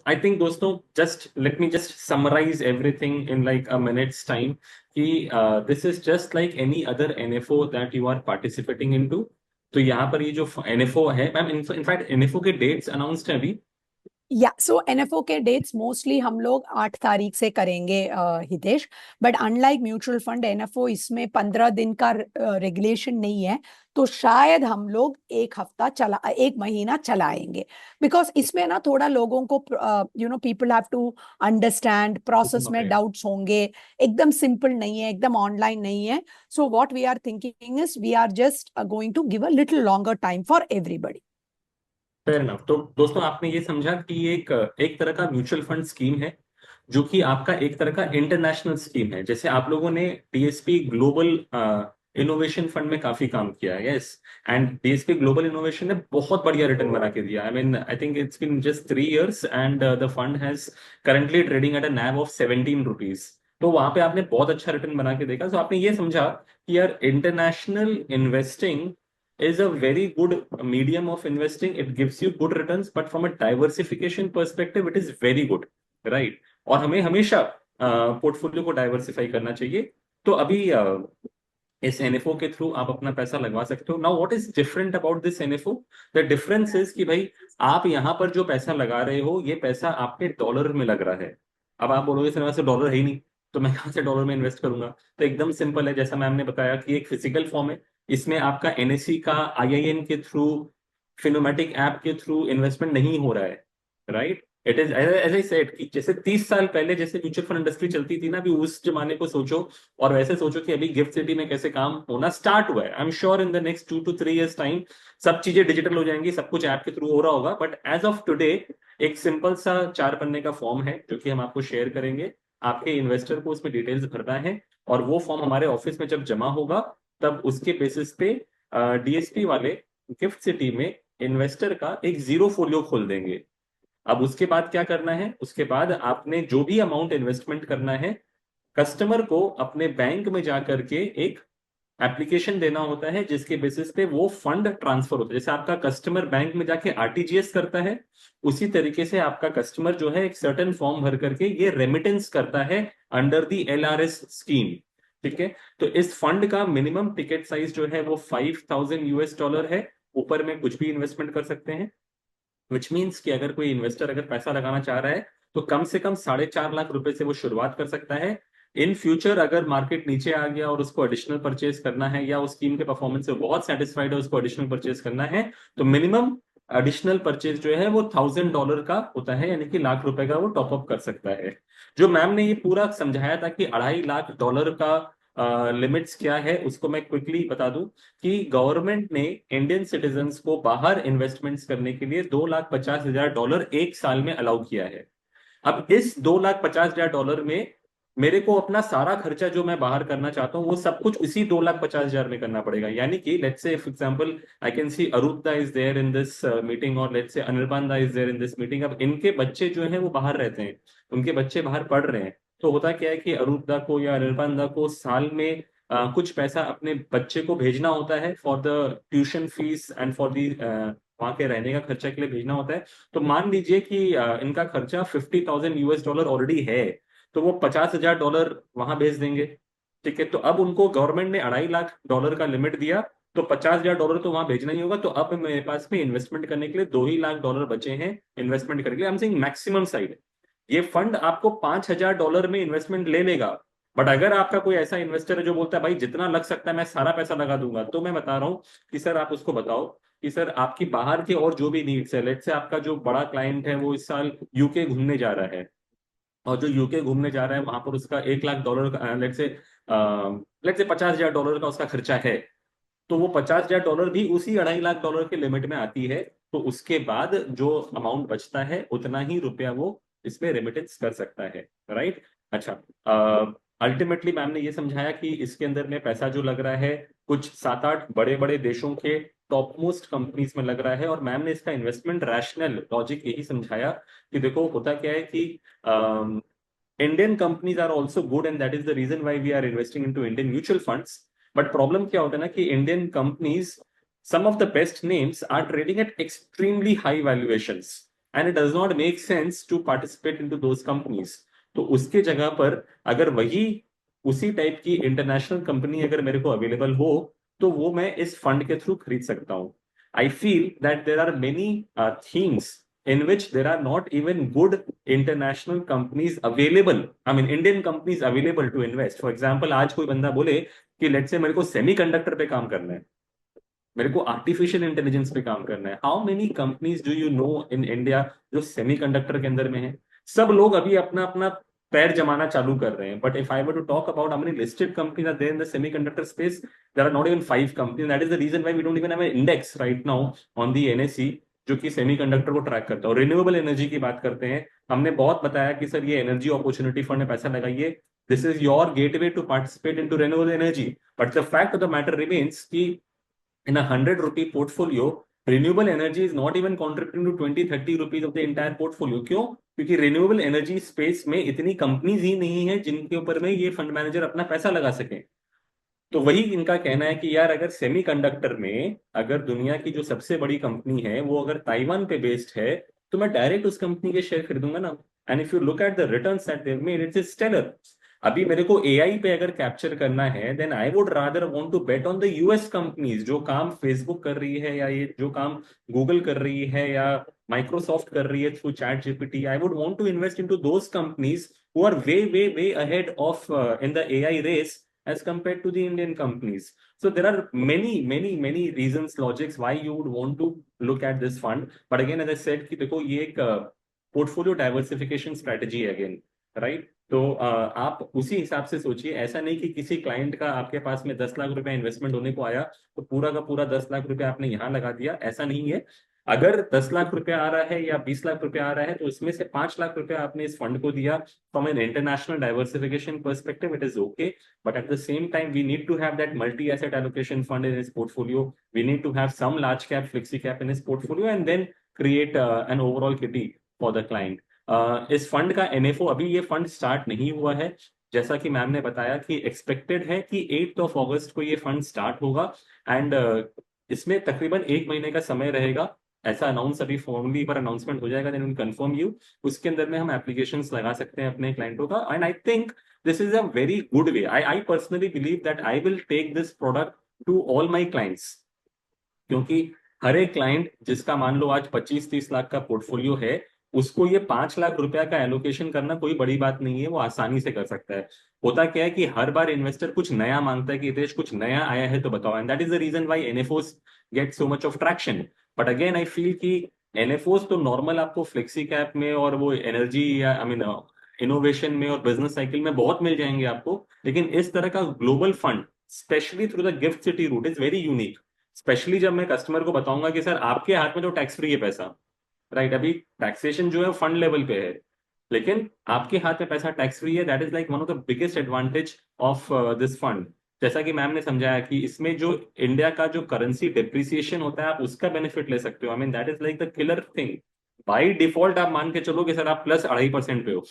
आई think दोस्तों, just let me just summarise everything in like a minutes time कि this is just like any other NFO that you are participating into. तो यहाँ पर ये जो NFO है ma'am, in fact NFO के dates announced है अभी। या सो एनएफओ के डेट्स मोस्टली हम लोग 8 तारीख से करेंगे Hitesh. But unlike mutual fund, NFO इसमें 15 दिन का रेगुलेशन नहीं है। तो शायद हम लोग एक महीना चलाएंगे। बिकॉज इसमें ना थोड़ा लोगों को people have to understand, process में डाउट्स होंगे। एकदम सिंपल नहीं है, एकदम ऑनलाइन नहीं है। So what we are thinking is we are just going to give a little longer time for everybody. Fair enough. तो दोस्तों, आपने ये समझा कि ये एक एक तरह का म्यूचुअल फंड स्कीम है, जो कि आपका एक तरह का इंटरनेशनल स्कीम है। जैसे आप लोगों ने डीएसपी ग्लोबल इनोवेशन फंड में काफी काम किया है, yes. And DSP global innovation ने बहुत बढ़िया रिटर्न बना के दिया। I mean, I think it's been just 3 years and the fund has currently trading at a NAV of 17 rupees. तो वहां पे आपने बहुत अच्छा रिटर्न बना के देखा। तो आपने ये समझा कि यार, international investing is a very good medium of investing. It gives you good returns, but from a diversification perspective, it is very good, right? और हमें हमेशा पोर्टफोलियो को डाइवर्सिफाई करना चाहिए। तो अभी इस एनएफओ के थ्रू आप अपना पैसा लगवा सकते हो। Now what is different about this NFO? The difference is कि भाई, आप यहाँ पर जो पैसा लगा रहे हो, ये पैसा आपके डॉलर में लग रहा है। अब आप बोलोगे सर, वैसे डॉलर है ही नहीं, तो मैं कहाँ से डॉलर में इन्वेस्ट करूंगा? तो एकदम सिंपल है, जैसा मैम ने बताया कि एक फिजिकल फॉर्म है। इसमें आपका एनएससी का आईआईएन के थ्रू, फिनोमेटिक ऐप के थ्रू इन्वेस्टमेंट नहीं हो रहा है, right? It is as I said कि जैसे 30 साल पहले जैसे म्यूचुअल फंड इंडस्ट्री चलती थी ना, अभी उस जमाने को सोचो। और वैसे सोचो कि अभी गिफ्ट सिटी में कैसे काम होना स्टार्ट हुआ है। I am sure in the next 2 to 3 years time सब चीजें डिजिटल हो जाएंगी, सब कुछ ऐप के थ्रू हो रहा होगा। बट एज ऑफ टुडे, एक सिंपल सा 4 पन्ने का फॉर्म है जो कि हम आपको शेयर करेंगे। आपके इन्वेस्टर को उसमें डिटेल्स भरना है, और वो फॉर्म हमारे ऑफिस में जब जमा होगा, तब उसके बेसिस पे डीएसपी वाले गिफ्ट सिटी में इन्वेस्टर का एक जीरो फोलियो खोल देंगे। अब उसके बाद क्या करना है? उसके बाद आपने जो भी अमाउंट इन्वेस्टमेंट करना है, कस्टमर को अपने बैंक में जाकर के एक एप्लीकेशन देना होता है, जिसके बेसिस पे वो फंड ट्रांसफर होता है। जैसे आपका कस्टमर बैंक में जाके आरटीजीएस करता है, उसी तरीके से आपका कस्टमर जो है एक सर्टेन फॉर्म भर करके ये रेमिटेंस करता है अंडर दी एलआरएस स्कीम। ठीक है? तो इस फंड का मिनिमम टिकट साइज जो है वो $5,000 है। ऊपर में कुछ भी इन्वेस्टमेंट कर सकते हैं। विच मीन्स कि अगर कोई इन्वेस्टर अगर पैसा लगाना चाह रहा है, तो कम से कम 4.5 लाख रुपए से वो शुरुआत कर सकता है। इन फ्यूचर अगर मार्केट नीचे आ गया और उसको एडिशनल परचेज करना है, या उस स्कीम के परफॉर्मेंस से बहुत सेटिस्फाइड है, उसको एडिशनल परचेज करना है, तो मिनिमम एडिशनल परचेज जो है वो $1,000 का होता है, यानी कि लाख रुपए का वो टॉपअप कर सकता है। जो मैम ने ये पूरा समझाया था कि $2.5 लाख का लिमिट्स क्या है, उसको मैं क्विकली बता दूं कि गवर्नमेंट ने इंडियन सिटीजन्स को बाहर इन्वेस्टमेंट्स करने के लिए $2,50,000 एक साल में अलाउ किया है। अब इस $2,50,000 में मेरे को अपना सारा खर्चा जो मैं बाहर करना चाहता हूँ, वो सब कुछ इसी 2,50,000 में करना पड़ेगा। यानी कि let's say for example, I can see Aruda is there in this meeting, और let's say Anirban is there in this meeting. अब इनके बच्चे जो हैं वो बाहर रहते हैं, उनके बच्चे बाहर पढ़ रहे हैं। तो होता क्या है कि अरुदा को या अनिर्बान को साल में कुछ पैसा अपने बच्चे को भेजना होता है for the tuition fees and for the वहां के रहने का खर्चा के लिए भेजना होता है। तो मान लीजिए कि इनका खर्चा $50,000 ऑलरेडी है, तो वो $50,000 वहां भेज देंगे। ठीक है? तो अब उनको गवर्नमेंट ने $2.5 लाख का लिमिट दिया, तो $50,000 तो वहां भेजना ही होगा। तो अब मेरे पास में इन्वेस्टमेंट करने के लिए $2 ही लाख बचे हैं इन्वेस्टमेंट करने के लिए। I am saying maximum side. ये फंड आपको $5,000 में इन्वेस्टमेंट ले लेगा। बट अगर आपका कोई ऐसा इन्वेस्टर है जो बोलता है भाई जितना लग सकता है मैं सारा पैसा लगा दूंगा, तो मैं बता रहा हूँ कि सर आप उसको बताओ कि सर आपकी बाहर के और जो भी नीड्स है, लेट से आपका जो बड़ा क्लाइंट है वो इस साल यूके घूमने जा रहा है, और जो यूके घूमने जा रहा है वहां पर उसका $1 लाख का लेट से $50,000 का उसका खर्चा है। तो वो $50,000 भी उसी $2.5 लाख के लिमिट में आती है। तो उसके बाद जो अमाउंट बचता है, उतना ही रुपया वो इसमें रेमिटेंस कर सकता है, राइट? अच्छा, अल्टीमेटली मैम ने ये समझाया कि इसके अंदर में पैसा जो लग रहा है, कुछ 7-8 बड़े बड़े देशों के टॉप मोस्ट कंपनीज में लग रहा है। और मैम ने इसका इन्वेस्टमेंट रैशनल लॉजिक यही समझाया कि देखो होता क्या है कि Indian companies are also good, and that is the reason why we are investing in to Indian mutual funds. But problem क्या होता है ना कि Indian companies, some of the best names are trading at extremely high valuations. And it does not make sense to participate into those companies. तो उसके जगह पर अगर वही उसी टाइप की इंटरनेशनल कंपनी अगर मेरे को अवेलेबल हो, तो वो मैं इस फंड के थ्रू खरीद सकता हूँ। I feel that there are many things in which there are not even good international companies available, I mean Indian companies available to invest. For example, आज कोई बंदा बोले कि लेट्स से मेरे को सेमीकंडक्टर पे काम करना है, मेरे को आर्टिफिशियल इंटेलिजेंस पे काम करना है, how many companies do you know in India जो सेमीकंडक्टर के अंदर में है? सब लोग अभी अपना अपना पैर जमाना चालू कर रहे हैं, but if I were to talk about how many listed companies are there in the semiconductor space, there are not even 5 companies. That is the reason why we don't even have an index right now on the NSC जो कि semiconductor को track करता है। और renewable energy की बात करते हैं, हमने बहुत बताया कि सर ये एनर्जी अपॉर्चुनिटी फंड में पैसा लगाइए, this is your gateway to participate into renewable energy. But the fact of the matter remains कि in a 100 rupee portfolio, renewable energy is not even contributing to 20-30 rupees of the entire portfolio। क्यों? क्योंकि renewable energy space में इतनी companies ही नहीं है जिनके ऊपर में ये फंड मैनेजर अपना पैसा लगा सके। तो वही इनका कहना है कि यार अगर सेमीकंडक्टर में अगर दुनिया की जो सबसे बड़ी कंपनी है वो अगर ताइवान पे बेस्ड है, तो मैं डायरेक्ट उस कंपनी के शेयर खरीदूंगा ना। And if you look at the returns that they made, it's stellar. अभी मेरे को एआई पे अगर कैप्चर करना है, then I would rather want to bet on the US companies जो काम फेसबुक कर रही है, या ये जो काम गूगल कर रही है, या माइक्रोसॉफ्ट कर रही है through chat GPT. I would want to invest into those companies who are way way way ahead of in the AI race as compared to the Indian companies. So there are many reasons, logics why you would want to look at this fund. But again, as I said कि देखो ये एक portfolio diversification strategy है again, right? तो आप उसी हिसाब से सोचिए। ऐसा नहीं कि किसी क्लाइंट का आपके पास में 10 लाख रुपया इन्वेस्टमेंट होने को आया तो पूरा का पूरा 10 लाख रुपया आपने यहाँ लगा दिया, ऐसा नहीं है। अगर 10 लाख रुपया आ रहा है या 20 लाख रुपया आ रहा है, तो इसमें से 5 लाख रुपया आपने इस फंड को दिया from an international diversification perspective, it is okay. But at the same time, we need to have that multi-asset allocation fund in his portfolio. We need to have some large cap, flexi cap in his portfolio, and then create an overall kitty for the client. इस fund का NFO अभी ये fund start नहीं हुआ है, जैसा कि ma'am ने बताया कि एक्सपेक्टेड है कि 8 अगस्त को ये फंड स्टार्ट होगा। एंड इसमें तकरीबन 1 महीने का समय रहेगा। ऐसा अनाउंस अभी फॉर्मली पर अनाउंसमेंट हो जाएगा, देन विल कंफर्म यू। उसके अंदर में हम एप्लीकेशंस लगा सकते हैं अपने क्लाइंटों का। And I think this is a very good way. I personally believe that I will take this product to all my clients, क्योंकि हर एक क्लाइंट जिसका मान लो आज 25-30 लाख का पोर्टफोलियो है, उसको ये 5 लाख रुपया का एलोकेशन करना कोई बड़ी बात नहीं है, वो आसानी से कर सकता है। होता क्या है कि हर बार इन्वेस्टर कुछ नया मांगता है कि देश कुछ नया आया है तो बताओ, and that is the reason why NFOs get so much of traction. But again I feel कि एनएफओस तो नॉर्मल आपको फ्लेक्सी कैप में और वो एनर्जी या आई मीन इनोवेशन में और बिजनेस साइकिल में बहुत मिल जाएंगे आपको, लेकिन इस तरह का global fund specially through the GIFT City route is very unique. Specially जब मैं कस्टमर को बताऊंगा कि सर आपके हाथ में तो टैक्स फ्री है पैसा, राइट? अभी टैक्सेशन जो है फंड लेवल पे है, लेकिन आपके हाथ में पैसा टैक्स फ्री है। That is like one of the biggest advantage of this fund. जैसा कि मैम ने समझाया कि इसमें जो इंडिया का जो करेंसी डिप्रिसिएशन होता है आप उसका बेनिफिट ले सकते हो। I mean that is like the killer thing. By default आप मान के चलो कि सर आप प्लस 2.5% पे हो,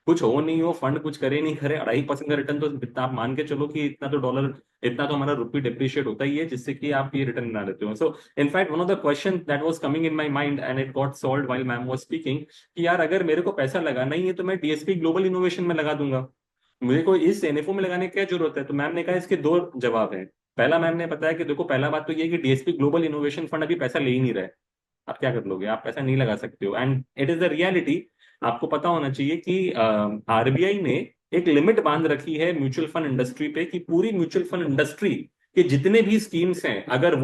कुछ हो नहीं हो, फंड कुछ करे नहीं करे, 2.5% का रिटर्न तो इतना आप मान के चलो कि इतना तो डॉलर, इतना तो हमारा रुपी डिप्रिशिएट होता ही है, जिससे कि आप ये रिटर्न बना लेते हो। So in fact one of the question that was coming in my mind and it got solved while ma'am was speaking कि यार अगर मेरे को पैसा लगाना ही है तो मैं डीएसपी ग्लोबल इनोवेशन में लगा दूंगा, मुझे को इस एनएफओ में लगाने की क्या जरूरत है? तो मैम ने कहा इसके दो जवाब हैं। पहला मैम ने बताया कि देखो पहला बात तो ये कि डीएसपी ग्लोबल इनोवेशन फंड अभी पैसा ले ही नहीं रहा है, आप क्या कर लोगे? आप पैसा नहीं लगा सकते हो, and it is the reality. आपको पता होना चाहिए कि आरबीआई ने एक लिमिट बांध रखी है म्यूचुअल फंड इंडस्ट्री पे कि पूरी म्यूचुअल फंड इंडस्ट्री के जितने भी स्कीम्स हैं अगर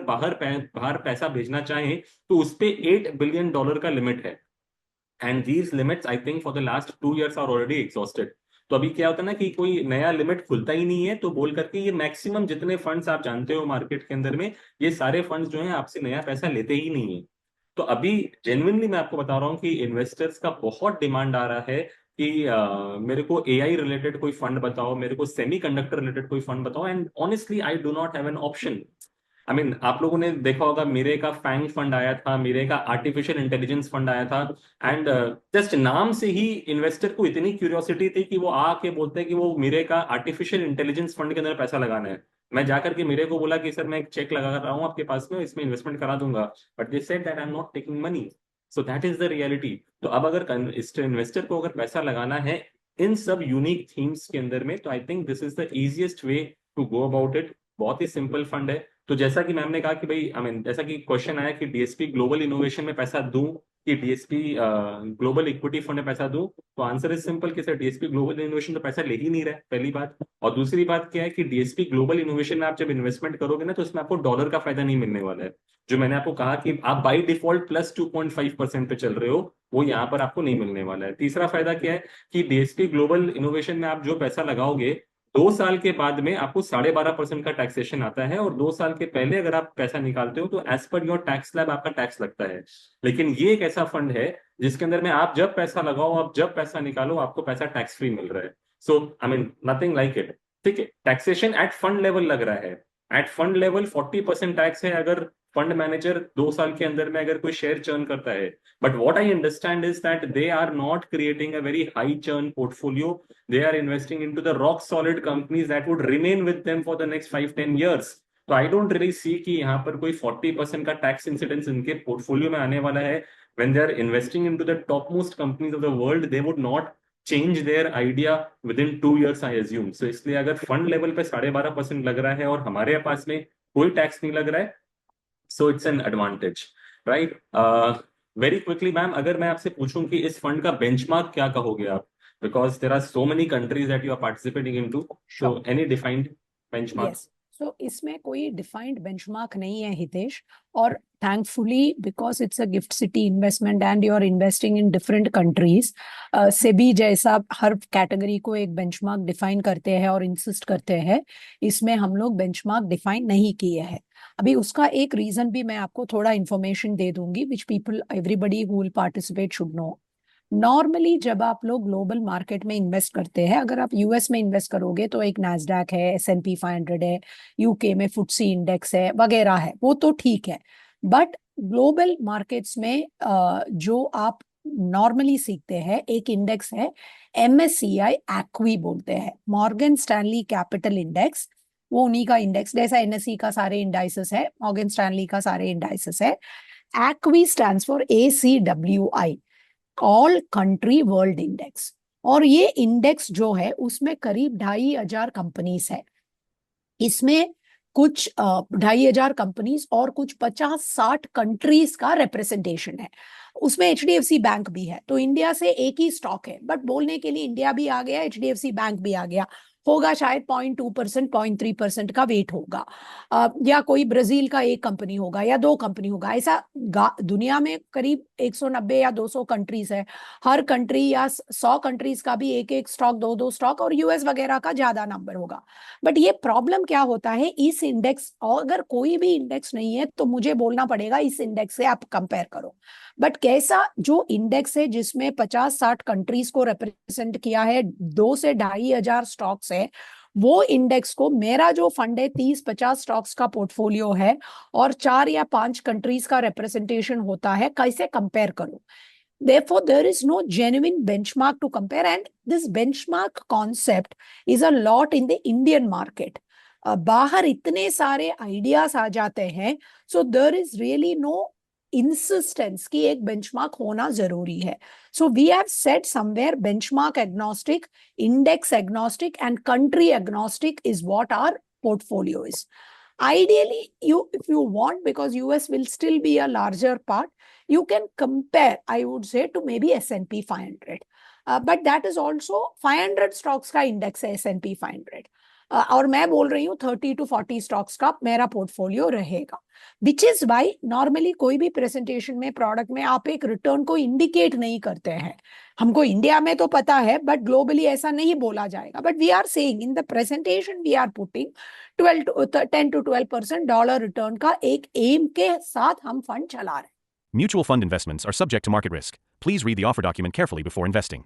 बाहर पैसा भेजना चाहें तो उस पे $8 बिलियन का लिमिट है। And these limits I think for the last 2 years are already exhausted. तो अभी क्या होता है ना कि कोई नया लिमिट खुलता ही नहीं है, तो बोल करके ये मैक्सिमम जितने फंड्स आप जानते हो मार्केट के अंदर में, ये सारे फंड्स जो हैं आपसे नया पैसा लेते ही नहीं है। तो अभी जेन्युइनली मैं आपको बता रहा हूँ कि इन्वेस्टर्स का बहुत डिमांड आ रहा है कि मेरे को एआई रिलेटेड कोई फंड बताओ, मेरे को सेमीकंडक्टर रिलेटेड कोई फंड बताओ। And honestly I do not have an option. I mean आप लोगों ने देखा होगा मेरे का फैंग फंड आया था, मेरे का आर्टिफिशियल इंटेलिजेंस फंड आया था, एंड जस्ट नाम से ही इन्वेस्टर को इतनी क्यूरियोसिटी थी कि वो आके बोलते हैं कि वो मेरे का आर्टिफिशियल इंटेलिजेंस फंड के अंदर पैसा लगाना है। मैं जाकर के मेरे को बोला कि सर मैं एक चेक लगा रहा हूँ आपके पास में, इसमें इन्वेस्टमेंट करा दूंगा, but they said that I am not taking money. So that is the reality. तो अब अगर इन्वेस्टर को अगर पैसा लगाना है इन सब यूनिक थीम्स के अंदर में, तो I think this is the easiest way to go about it. बहुत ही सिंपल फंड है। तो जैसा कि मैम ने कहा कि भाई आई मीन जैसा कि क्वेश्चन आया कि डीएसपी ग्लोबल इनोवेशन में पैसा दूं कि डीएसपी ग्लोबल इक्विटी फंड में पैसा दूं, तो आंसर इज सिंपल कि सर डीएसपी ग्लोबल इनोवेशन तो पैसा ले ही नहीं रहा है, पहली बात। और दूसरी बात क्या है कि डीएसपी ग्लोबल इनोवेशन में आप जब इन्वेस्टमेंट करोगे ना, तो इसमें आपको डॉलर का फायदा नहीं मिलने वाला है। जो मैंने आपको कहा कि आप बाई डिफॉल्ट प्लस 2.5% पे चल रहे हो, वो यहाँ पर आपको नहीं मिलने वाला है। तीसरा फायदा क्या है कि डीएसपी ग्लोबल इनोवेशन में आप जो पैसा लगाओगे, 2 साल के बाद में आपको 12.5% का टैक्सेशन आता है, और 2 साल के पहले अगर आप पैसा निकालते हो तो एज पर योर टैक्स स्लैब आपका टैक्स लगता है। लेकिन ये एक ऐसा फंड है जिसके अंदर में आप जब पैसा लगाओ, आप जब पैसा निकालो, आपको पैसा टैक्स फ्री मिल रहा है। So I mean nothing like it. ठीक है, टैक्सेशन एट फंड लेवल लग रहा है। एट फंड लेवल 40% टैक्स है अगर फंड मैनेजर 2 साल के अंदर में अगर कोई शेयर चर्न करता है। But what I understand is that they are not creating a very high churn portfolio. They are investing into the rock solid companies that would remain with them for the next 5-10 years. तो I don't really see कि यहाँ पर कोई 40% का tax incidence इनके portfolio में आने वाला है। when they are investing into the topmost companies of the world, they would not change their idea within 2 years, I assume. So इसलिए अगर फंड लेवल पे 12.5% लग रहा है और हमारे पास में कोई टैक्स नहीं लग रहा है, so it's an advantage, right. Very quickly ma'am, अगर मैं आपसे पूछूं कि इस फंड का बेंचमार्क क्या कहोगे आप, because there are so many countries that you are participating into, so Sure. Any defined benchmark? Yes, so इसमें कोई डिफाइंड बेंचमार्क नहीं है हितेश। और thankfully because it's a GIFT city investment and you are investing in different countries, SEBI जैसा हर category को एक benchmark define करते हैं और इंसिस्ट करते हैं, इसमें हम लोग बेंचमार्क डिफाइन नहीं किए हैं। अभी उसका एक रीजन भी मैं आपको थोड़ा इंफॉर्मेशन दे दूंगी which people everybody who will participate should know. Normally जब आप लोग ग्लोबल मार्केट में इन्वेस्ट करते हैं, अगर आप यूएस में इन्वेस्ट करोगे तो एक नैस्डैक है, S&P 500 है, यूके में FTSE इंडेक्स है वगैरह है, वो तो ठीक है। बट ग्लोबल मार्केट्स में जो आप नॉर्मली सीखते हैं एक इंडेक्स है, MSCI एक्वी बोलते हैं, मॉर्गन स्टैनली कैपिटल इंडेक्स। वो उन्हीं का इंडेक्स, जैसा NSE का सारे इंडाइसेस है, मॉर्गन स्टैनली का सारे इंडाइसेस है। Equi stands for ACWI, all country world index. और ये इंडेक्स जो है उसमें करीब 2,500 कंपनीज है। इसमें कुछ 2,500 कंपनीज और कुछ 50-60 कंट्रीज का रिप्रेजेंटेशन है। उसमें HDFC बैंक भी है। तो इंडिया से एक ही स्टॉक है, बट बोलने के लिए इंडिया भी आ गया, HDFC बैंक भी आ गया, होगा शायद 0.2%, 0.3% का वेट होगा। या कोई ब्राजील का एक कंपनी होगा या 2 कंपनी होगा, ऐसा दुनिया में करीब 190 या 200 कंट्रीज है। हर कंट्री या 100 कंट्रीज का भी एक एक स्टॉक, 2-2 स्टॉक, और यूएस वगैरह का ज्यादा नंबर होगा। बट ये प्रॉब्लम क्या होता है, इस इंडेक्स, अगर कोई भी इंडेक्स नहीं है तो मुझे बोलना पड़ेगा इस इंडेक्स से आप कंपेयर करो। बट कैसा जो इंडेक्स है जिसमें 50-60 कंट्रीज को रिप्रेजेंट किया है, 2 से 2,500 स्टॉक्स है, वो इंडेक्स को मेरा जो फंड है 30-50 स्टॉक्स का पोर्टफोलियो है और 4 या 5 कंट्रीज का रिप्रेजेंटेशन होता है, कैसे कंपेयर करूं? Therefore, there is no genuine benchmark to compare, and this benchmark concept is a lot in the Indian market. बाहर इतने सारे आइडियाज आ जाते हैं, so there is really no insistence कि एक benchmark होना जरूरी है. So we have said somewhere benchmark agnostic, index agnostic, and country agnostic is what our portfolio is. Ideally, if you want, because US will still be a larger part, you can compare, I would say, to maybe S&P 500. But that is also 500 stocks का index है S&P 500. और मैं बोल रही हूँ 30 to 40 stocks का मेरा portfolio रहेगा, विच इज वाई नॉर्मली कोई भी प्रेजेंटेशन में, प्रोडक्ट में आप एक रिटर्न को इंडिकेट नहीं करते हैं। हमको इंडिया में तो पता है बट ग्लोबली ऐसा नहीं बोला जाएगा, but we are saying in the presentation we are putting 10 to 12% dollar return का एक एम के साथ हम फंड चला रहे हैं। Mutual fund investments are subject to market risk. Please read the offer document carefully before investing.